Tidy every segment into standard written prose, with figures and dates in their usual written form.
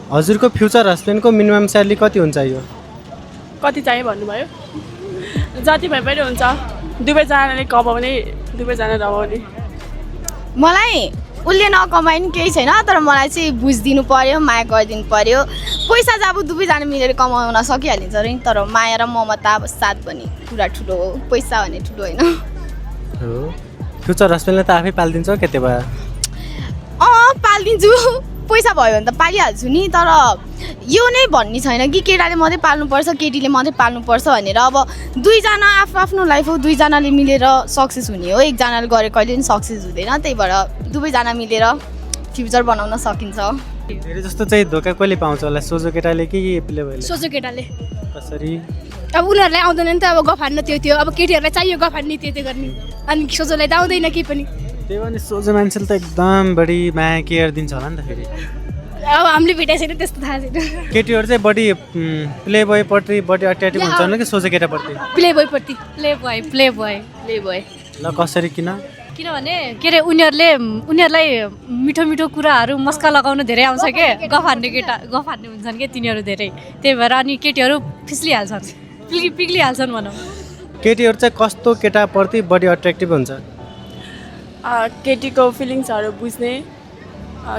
हजुरको फ्युचर हस्बेन्डको minimum salary कति हुन्छ यो? कति चाहियो भन्नुभयो? जति भए पनि हुन्छ, दुवैजनाले कमाउने, दुवैजना रमाउने। मलाई उसले नकमाइ नि केही छैन, तर मलाई चाहिँ बुझिदिनु पर्यो, माया गरिदिनु पर्यो। पैसा चाहिँ अब दुवैजना मिलेर कमाउन सकिहालिन्छ नि, तर माया र ममता अब साथ भन्ने कुरा ठुलो हो, पैसा भन्ने ठुलो होइन। हो फ्युचर हस्बेन्डले त आफै पालिदिन्छ के त्यो भए? पालिदिन्छु, पैसा भयो भने त पालिहाल्छु नि, तर यो नै भन्ने छैन कि केटाले मात्रै पाल्नुपर्छ, केटीले मात्रै पाल्नुपर्छ भनेर। अब दुईजना आफ्नो लाइफ हो, दुईजनाले मिलेर सक्सेस हुने हो, एकजनाले गरे कहिले पनि सक्सेस हुँदैन। त्यही भएर दुवैजना मिलेर फ्युचर बनाउन सकिन्छ। धेरै जस्तो चाहिँ धोका कहिले पाउँछ होला, सोझो केटाले कि प्ले बोयले? सोचो केटाले। कसरी? अब उनीहरूलाई आउँदैन नि त, अब गफ हान्न त्यो अब केटीहरूलाई चाहियो गफ हान्ने त्यो गर्ने, अनि सोचोलाई त आउँदैन केही पनि। त्यही भने सोझो मान्छेले त एकदम बढी माया केयर दिन्छ होला नि त फेरि। अब हामीले भेटाइ छैन त्यस्तो थाहा छैन। केटीहरू चाहिँ बढी प्ले बोयपट्टि बढी अट्र्याक्टिभ हुन्छ होला कि सोझो केटाप्रति? प्ले बोयप्रति। प्ले बोय ल कसरी किन? किनभने के अरे उनीहरूलाई मिठो मिठो कुराहरू मस्का लगाउनु धेरै आउँछ के, गफ हान्ने हुन्छन् कि तिनीहरू धेरै, त्यही भएर अनि केटीहरू फिस्लिहाल्छन्, पिग्लिहाल्छन् भनौँ। केटीहरू चाहिँ कस्तो केटाप्रति बढी अट्र्याक्टिभ हुन्छ? केटीको फिलिङ्सहरू बुझ्ने,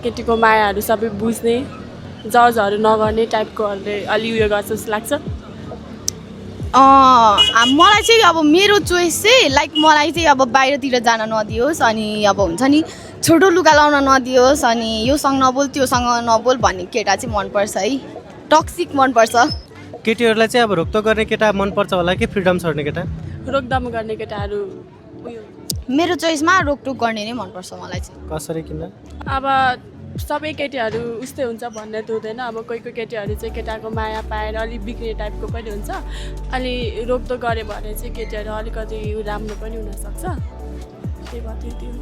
केटीको मायाहरू सबै बुझ्ने, जजहरू नगर्ने टाइपकोहरूले अलि उयो गर्छ जस्तो लाग्छ। मलाई चाहिँ अब मेरो चोइस चाहिँ लाइक मलाई चाहिँ अब बाहिरतिर जान नदियोस्, अनि अब हुन्छ नि छोटो लुगा लाउन नदियोस्, अनि योसँग नबोल त्योसँग नबोल भन्ने केटा चाहिँ मनपर्छ है, टक्सिक मनपर्छ। केटीहरूलाई चाहिँ अब रोकटोक गर्ने केटा मनपर्छ होला कि फ्रिडम छोड्ने केटा? रोकदम गर्ने केटाहरू उयो। मेरो चोइसमा रोकटोक गर्ने नै मनपर्छ मलाई चाहिँ। कसरी किन? अब सबै केटीहरू उस्तै हुन्छ भन्ने त हुँदैन। अब कोही कोही केटीहरू चाहिँ केटाको माया पाएर अलिक बिग्रिने टाइपको पनि हुन्छ, अलि रोकटोक गऱ्यो भने चाहिँ केटीहरू अलिकति राम्रो पनि हुनसक्छ। त्यही भएर त्यति हो।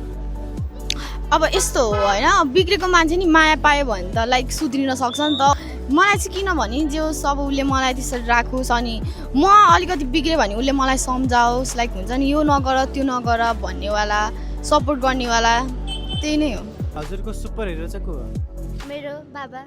अब यस्तो हो होइन, बिग्रेको मान्छे नि माया पायो भने त लाइक सुध्रिन सक्छ नि त। मलाई चाहिँ किनभने जो सब उसले मलाई त्यसरी राखोस्, अनि म अलिकति बिग्रेँ भने उसले मलाई सम्झाओस्, लाइक हुन्छ नि यो नगर त्यो नगर भन्नेवाला, सपोर्ट गर्नेवाला, त्यही नै हो। हजुरको सुपर हिरो चाहिँ को हो? मेरो बाबा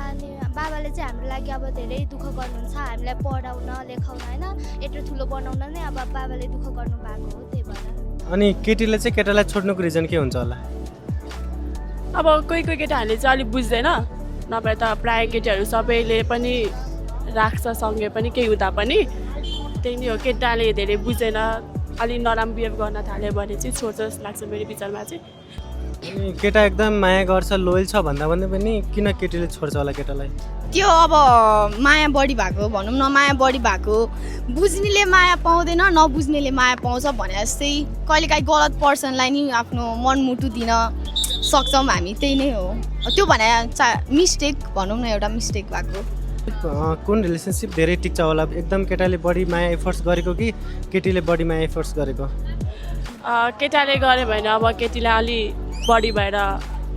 अनि बाबाले चाहिँ हाम्रो लागि अब धेरै दुःख गर्नुहुन्छ, हामीलाई पढाउन लेखाउन होइन, यत्रो ठुलो बनाउन नै अब बाबाले दुःख गर्नु भएको हो। त्यही भएर अनि केटीले चाहिँ केटालाई छोड्नुको रिजन के हुन्छ होला? अब कोही कोही केटाहरूले चाहिँ अलिक बुझ्दैन, नभए त प्रायः केटीहरू सबैले पनि राख्छ सँगै पनि, केही हुँदा पनि। त्यही नै हो, केटाले धेरै बुझेन, अलि नराम्रो बिहेभ गर्न थाल्यो भने चाहिँ छोड्छ जस्तो लाग्छ मेरो विचारमा चाहिँ। अनि केटा एकदम माया गर्छ, लोयल छ भन्दा पनि किन केटीले छोड्छ होला केटालाई? त्यो अब माया बढी भएको भनौँ न, माया बढी भएको, बुझ्नेले माया पाउँदैन, नबुझ्नेले माया पाउँछ भने जस्तै कहिलेकाहीँ गलत पर्सनलाई नि आफ्नो मनमुटु दिन सक्छौँ हामी, त्यही नै हो। त्यो भने मिस्टेक भनौँ न, एउटा मिस्टेक भएको। कुन रिलेसनसिप धेरै टिक्छ होला, एकदम केटाले बढी माया एफर्ट्स गरेको कि केटीले बढी माया एफर्ट्स गरेको? केटाले गऱ्यो भने अब केटीलाई अलि बढी भएर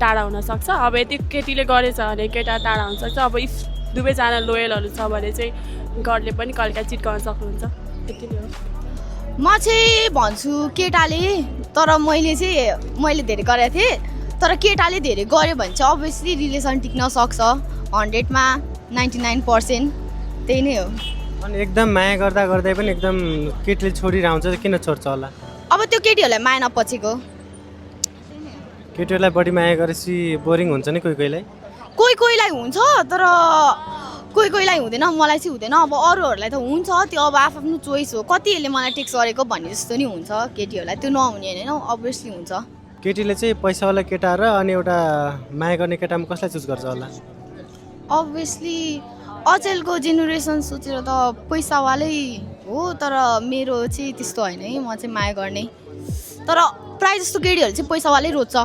टाढा हुनसक्छ। अब यति केटीले गरेछ भने केटा टाढा हुनसक्छ। अब इफ दुवैजना लोयलहरू छ भने चाहिँ गरले पनि कहिलेकाहीँ चिट्काउन सक्नुहुन्छ, यति नै हो। म चाहिँ भन्छु केटाले, तर मैले धेरै गरेको थिएँ, तर केटाले धेरै गर्यो भने चाहिँ अभियसली रिलेसन टिक्न सक्छ। 100मा 99% त्यही नै हो। अनि एकदम माया गर्दै पनि एकदम केटीले छोडिरहन्छ, किन छोड्छ होला? अब त्यो केटीहरूलाई माया नपचेको। केटीहरूलाई बढी माया गरेपछि बोरिङ हुन्छ नि कोही कोहीलाई हुन्छ, तर कोहीलाई हुँदैन। मलाई चाहिँ हुँदैन। अब अरूहरूलाई त हुन्छ, त्यो अब आफ्नो चोइस हो। कतिहरूले मलाई टेक्स्ट गरेको भन्ने जस्तो नि हुन्छ, केटीहरूलाई त्यो नहुने होइन, अभियसली हुन्छ। केटीले चाहिँ पैसावाला केटा र अनि एउटा माया गर्ने केटामा कसलाई चुज गर्छ होला? अभियसली अचेलको जेनेरेसन सोचेर त पैसावालै हो, तर मेरो चाहिँ त्यस्तो होइन है, म चाहिँ माया गर्ने। तर प्रायः जस्तो केटीहरू चाहिँ पैसावालै रोज्छ।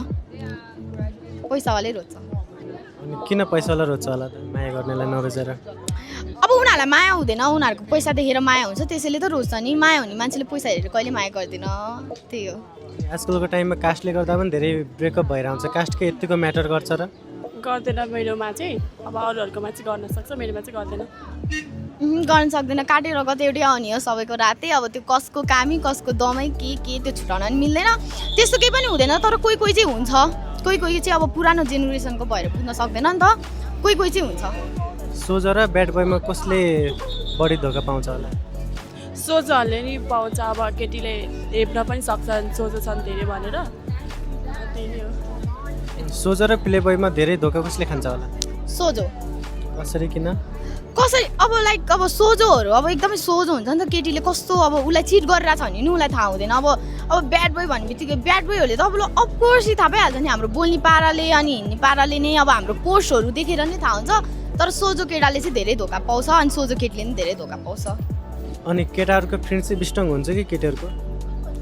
अनि किन पैसावाला रोज्छ होला त, माया गर्नेलाई नरोजेर? अब उनीहरूलाई माया हुँदैन, उनीहरूको पैसा देखेर माया हुन्छ, त्यसैले त रोज्छ नि। माया हुने मान्छेले पैसा हेरेर कहिले माया गर्दैन, त्यही हो। आजकलको टाइममा कास्टले गर्दा पनि धेरै ब्रेकअप भएर आउँछ, कास्टको यतिको म्याटर गर्छ र? गर्दैन मेरोमा चाहिँ, अब अरूहरूकोमा चाहिँ गर्न सक्छ, मेरोमा चाहिँ गर्दैन। गर्न सक्दैन काटेर कतै एउटै आउने हो सबैको रातै अब त्यो कसको कामी कसको दमै के त्यो छुटाउन नि मिल्दैन त्यस्तो केही पनि हुँदैन तर कोही कोही चाहिँ हुन्छ कोही चाहिँ अब पुरानो जेनेरेसनको भएर बुझ्न सक्दैन नि त कोही चाहिँ हुन्छ सोझो र ब्याड बोयमा कसले बढी धोका पाउँछ होला सोझोहरूले नि पाउँछ अब केटीले हेप्न पनि सक्छन् सोझो छन् धेरै भनेर त्यही नै हो सोझो र प्ले बोयमा धेरै धोका कसले खान्छ होला सोझो कसरी किन कसरी अब लाइक अब सोझोहरू अब एकदमै सोझो हुन्छ नि त केटीले कस्तो अब उसलाई चिट गरिरहेछ भने नि उसलाई थाहा हुँदैन अब ब्याड बोय भन्ने बित्तिकै ब्याड बोयहरूले त अब अफकोर्सली थाहा पाइहाल्छ नि हाम्रो बोल्ने पाराले अनि हिँड्ने पाराले नै अब हाम्रो पोस्टहरू देखेर नै थाहा हुन्छ तर सोझो केटाले चाहिँ धेरै धोका पाउँछ अनि सोझो केटीले पनि धेरै धोका पाउँछ अनि केटाहरूको फ्रेन्डसिप स्ट्रङ हुन्छ कि केटीहरूको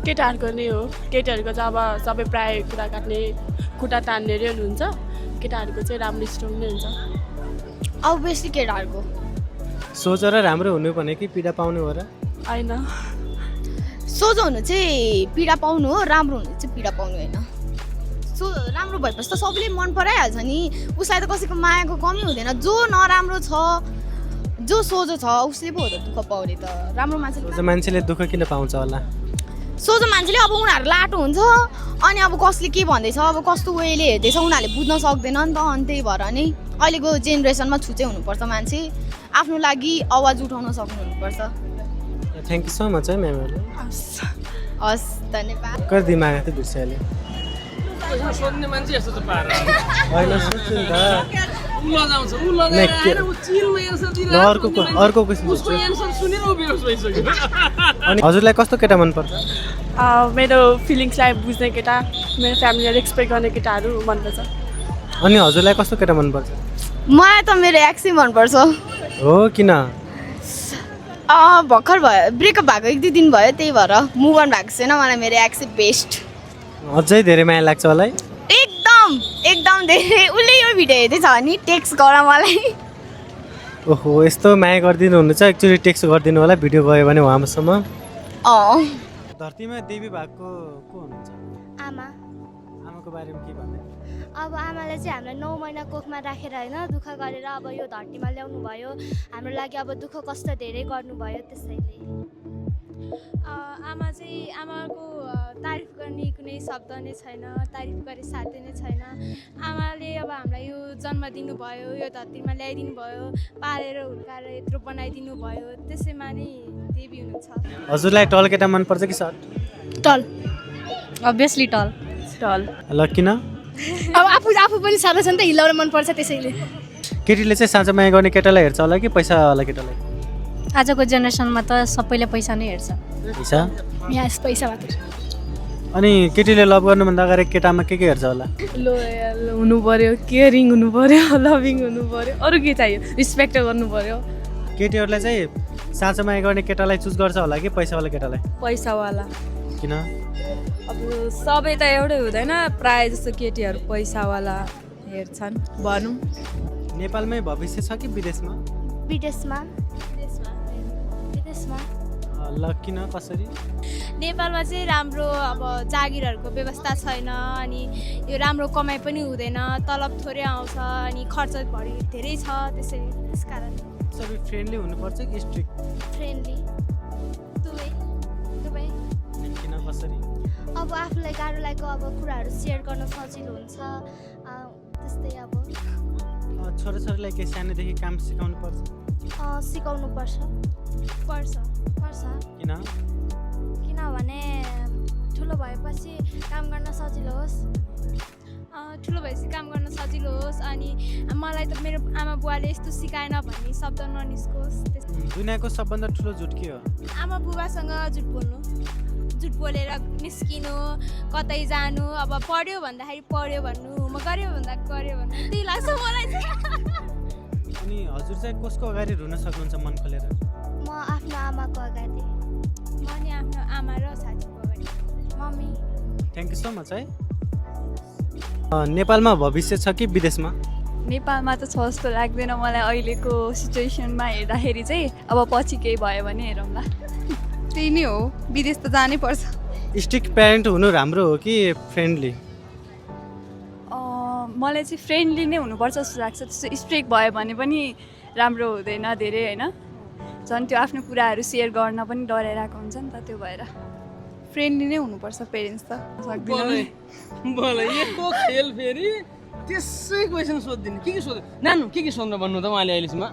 केटाहरूको नै हो केटीहरूको चाहिँ अब सबै प्रायः कुरा काट्ने खुट्टा तान्ने हुन्छ केटाहरूको चाहिँ राम्रो स्ट्रङ नै हुन्छ अभियसली केटाहरूको सोझो र राम्रो हुनु भने कि पीडा पाउनु हो र होइन सोझो हुनु चाहिँ पीडा पाउनु हो राम्रो हुनु चाहिँ पीडा पाउनु होइन राम्रो भएपछि त सबैले मन पराइहाल्छ नि उसलाई त कसैको मायाको कमी हुँदैन जो नराम्रो छ जो सोझो छ उसले पो हो त दुःख पाउने त राम्रो मान्छेले दुःख किन पाउँछ होला सोझो मान्छेले अब उनीहरू लाटो हुन्छ अनि अब कसले के भन्दैछ अब कस्तो वेले हेर्दैछ उनीहरूले बुझ्न सक्दैन नि त अनि त्यही भएर नि अहिलेको जेनेरेसनमा छुचै हुनुपर्छ मान्छे आफ्नो लागि आवाज उठाउन सक्नु हुनुपर्छ थ्याङ्क यू सो मच है म्यामहरू हस् धन्यवाद कर दिमाग त बिर्स्यो अहिले सोध्ने मान्छे यस्तो त पार होइन सोध्छु नि त लजाउँछ उ लगाएर उ चिलमा एन्सर दिइरहेको अर्को क्वेसन उसको एन्सर सुनेर उ बेहोस भइसक्यो अनि हजुरलाई कस्तो केटा मनपर्छ मेरो फिलिङ्सलाई बुझ्ने केटा मेरो फ्यामिलीलाई रेस्पेक्ट गर्ने केटाहरू मनपर्छ अनि हजुरलाई कस्तो केटा मनपर्छ मलाई त मेरो एक्सै मनपर्छ हो किन भर्खर भयो ब्रेकअप भएको 1-2 दिन भयो त्यही भएर मुभ अन भएको छैन मलाई मेरो एक्सै बेस्ट अझै धेरै माया लाग्छ होला है एकदम धेरै उसले यो भिडियो हेर्दैछ भने टेक्स्ट गर मलाई ओहो यस्तो माया गरिदिनु हुनुहुन्छ एक्चुअली टेक्स्ट गरिदिनु होला भिडियो गयो भने उहाँसम्म धरतीमा देवी भएको को हुनुहुन्छ आमाको बारेमा के भन्ने अब आमाले चाहिँ हामीलाई 9 महिना कोखमा राखेर होइन दुःख गरेर अब यो धरतीमा ल्याउनु भयो हाम्रो लागि अब दुःख कष्ट धेरै गर्नुभयो त्यसैले आमा चाहिँ आमाको तारिफ गर्ने कुनै शब्द नै छैन तारिफ गरे साध्य नै छैन आमाले अब हामीलाई यो जन्म दिनुभयो यो धरतीमा ल्याइदिनु भयो पालेर हुर्काएर यत्रो बनाइदिनु भयो त्यसैमा नै देवी हुनुहुन्छ हजुरलाई टल केटा मनपर्छ कि सर्ट टल अभियसली टल ल किन अब आफू पनि सानो छ नि त हिलाउन मनपर्छ त्यसैले केटीले चाहिँ साँचो माया गर्ने केटालाई हेर्छ होला कि पैसावाला केटालाई आजको जेनेरेसनमा त सबैले पैसा नै हेर्छ पैसा यहाँ पैसा मात्र अनि केटीले लभ गर्नुभन्दा अगाडि केटामा के हेर्छ होला लोयल हुनु पर्यो केयरिङ हुनु पर्यो लभिङ हुनु पर्यो अरू के चाहियो रिस्पेक्ट गर्नु पर्यो केटीहरूलाई चाहिँ साँचो माया गर्ने केटालाई चुज गर्छ होला कि पैसावाला केटालाई पैसावाला किन अब सबै त एउटै हुँदैन प्रायः जस्तो केटीहरू पैसावाला हेर्छन् भनौँ नेपालमै भविष्य छ कि विदेशमा विदेशमा ल किन कसरी नेपालमा चाहिँ राम्रो अब जागिरहरूको व्यवस्था छैन अनि यो राम्रो कमाइ पनि हुँदैन तलब थोरै आउँछ अनि खर्च बढी धेरै छ त्यसकारण सबै फ्रेन्डली हुनुपर्छ कि स्ट्रिक्ट फ्रेन्डली दुवै किन कसरी अब आफूलाई गाह्रो लागेको अब कुराहरू सेयर गर्न सजिलो हुन्छ त्यस्तै अब छोराछोरीलाई केही सानोदेखि काम सिकाउनु पर्छ सिकाउनु पर्छ किनभने ठुलो भएपछि काम गर्न सजिलो होस् ठुलो भएपछि काम गर्न सजिलो होस् अनि मलाई त मेरो आमा बुवाले यस्तो सिकाएन भन्ने शब्द ननिस्कोस् दुनियाँको सबभन्दा ठुलो झुट के हो आमा बुबासँग झुट बोलेर निस्किनु कतै जानु अब पढ्यो भन्दाखेरि पढ्यो भन्नु म गर्यो भन्दा गर्यो भन्नु त्यही लाग्छ मलाई चाहिँ अनि हजुर चाहिँ कसको अगाडि रुन सक्नुहुन्छ मन खोलेर म आफ्नो आमाको अगाडि म नि आफ्नो आमा र साथीको अगाडि mummy thank you so much है नेपालमा भविष्य छ कि विदेशमा नेपालमा त छ जस्तो लाग्दैन मलाई अहिलेको सिचुएसनमा हेर्दाखेरि चाहिँ अब पछि केही भयो भने हेरौँला त्यही नै हो विदेश त जानै पर्छ स्ट्रिक्ट प्यारेन्ट हुनु राम्रो हो कि फ्रेन्डली मलाई चाहिँ फ्रेन्डली नै हुनुपर्छ जस्तो लाग्छ त्यस्तो स्ट्रिक्ट भयो भने पनि राम्रो हुँदैन धेरै होइन झन् त्यो आफ्नो कुराहरू सेयर गर्न पनि डराइरहेको हुन्छ नि त त्यो भएर फ्रेन्डली नै हुनुपर्छ पेरेन्ट्स त बोल यस्तो खेल फेरि त्यसै क्वेसन सोधिदिनु के सोध्नु नानु के सोध्नु भन्नु त उहाँले अहिलेसम्म